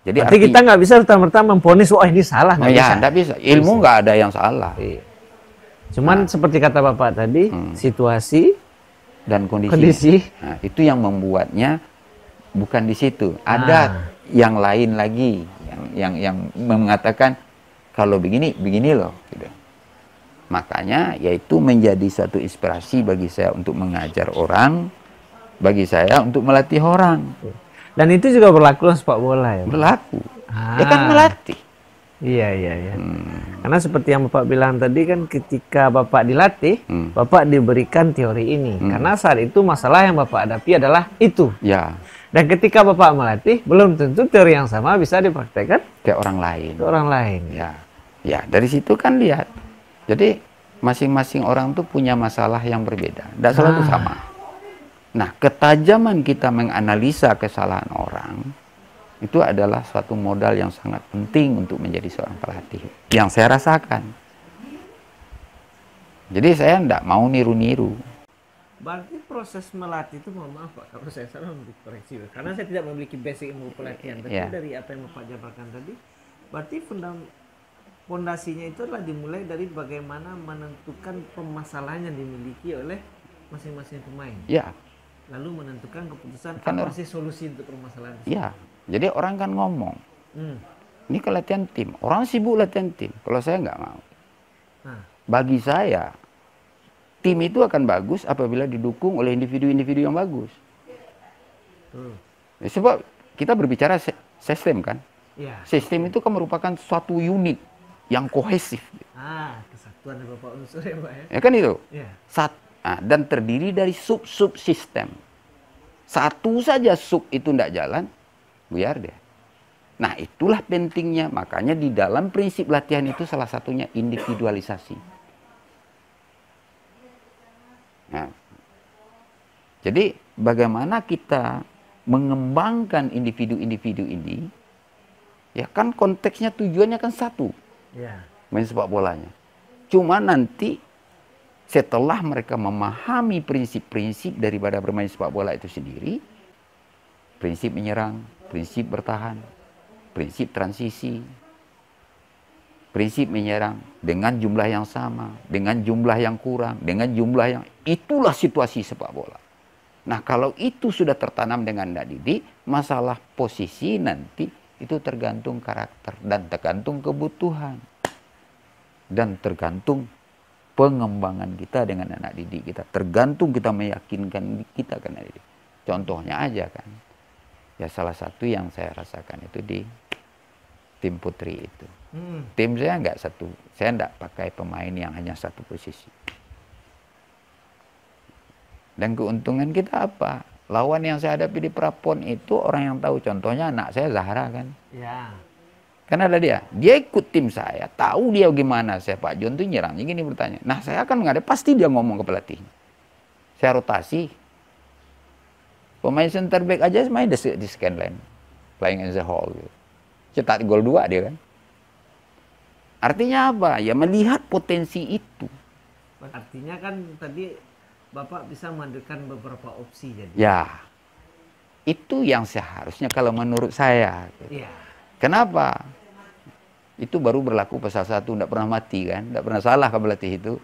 Jadi berarti kita nggak bisa serta-merta memvonis, wah ini salah, nggak bisa. Nggak bisa. Ilmu nggak ada yang salah. Iya. Cuman seperti kata Bapak tadi, situasi dan kondisi. Kondisi. Nah, itu yang membuatnya bukan di situ. Ada yang lain lagi yang mengatakan kalau begini loh. Gitu. Makanya yaitu menjadi suatu inspirasi bagi saya untuk mengajar orang, bagi saya untuk melatih orang. Dan itu juga berlaku sepak bola ya? Berlaku. Ya kan melatih. Iya. Karena seperti yang Bapak bilang tadi kan ketika Bapak dilatih, Bapak diberikan teori ini. Karena saat itu masalah yang Bapak hadapi adalah itu. Ya. Dan ketika Bapak melatih, belum tentu teori yang sama bisa dipraktekkan ke orang lain. Ke orang lain. Ya, dari situ kan lihat. Jadi masing-masing orang tuh punya masalah yang berbeda. Tidak selalu sama. Nah, ketajaman kita menganalisa kesalahan orang itu adalah suatu modal yang sangat penting untuk menjadi seorang pelatih. Yang saya rasakan. Jadi saya tidak mau niru-niru. Berarti proses melatih itu, mohon maaf Pak, kalau saya salah memiliki koreksi. Karena saya tidak memiliki basic ilmu pelatihan. Tapi dari apa yang Bapak jabarkan tadi, berarti fondasinya itu adalah dimulai dari bagaimana menentukan permasalahan yang dimiliki oleh masing-masing pemain. Ya. Lalu menentukan keputusan apa sih solusi untuk permasalahan itu. Ya. Jadi orang kan ngomong, ini ke latihan tim. Orang sibuk latihan tim. Kalau saya nggak mau. Bagi saya, tim itu akan bagus apabila didukung oleh individu-individu yang bagus. Sebab kita berbicara sistem kan. Sistem itu kan merupakan suatu unit yang kohesif. Kesatuan beberapa unsur ya Pak ya. Ya kan itu. Dan terdiri dari sub-sub sistem. Satu saja sub itu tidak jalan, buyar dia. Nah, itulah pentingnya. Makanya di dalam prinsip latihan itu salah satunya individualisasi. Nah, jadi bagaimana kita mengembangkan individu-individu ini, ya kan konteksnya tujuannya kan satu, main sepak bolanya. Cuma nanti setelah mereka memahami prinsip-prinsip daripada bermain sepak bola itu sendiri, prinsip menyerang, prinsip bertahan, prinsip transisi, prinsip menyerang dengan jumlah yang sama, dengan jumlah yang kurang, dengan jumlah yang... Itulah situasi sepak bola. Nah, kalau itu sudah tertanam dengan tidak didik, masalah posisi nanti itu tergantung karakter dan tergantung kebutuhan. Dan tergantung pengembangan kita dengan anak didik kita. Tergantung kita meyakinkan kita kan anak didik. Contohnya aja kan. Ya salah satu yang saya rasakan itu di tim putri itu. Tim saya nggak satu. Saya nggak pakai pemain yang hanya satu posisi. Dan keuntungan kita apa? Lawan yang saya hadapi di Prapon itu orang yang tahu. Contohnya anak saya Zahra kan. Karena ada dia ikut tim saya, tahu dia gimana. Saya Pak John tuh nyerangnya gini bertanya. Nah saya akan menghadapi, pasti dia ngomong ke pelatih. Saya rotasi. Pemain center back aja main di scanline, playing in the hall. Gitu. Cetak gol 2 dia kan. Artinya apa? Ya melihat potensi itu. Artinya kan tadi Bapak bisa menghadirkan beberapa opsi jadi. Ya, itu yang seharusnya kalau menurut saya. Gitu. Kenapa? Itu baru berlaku pasal 1, tidak pernah mati kan, tidak pernah salah ke pelatih itu.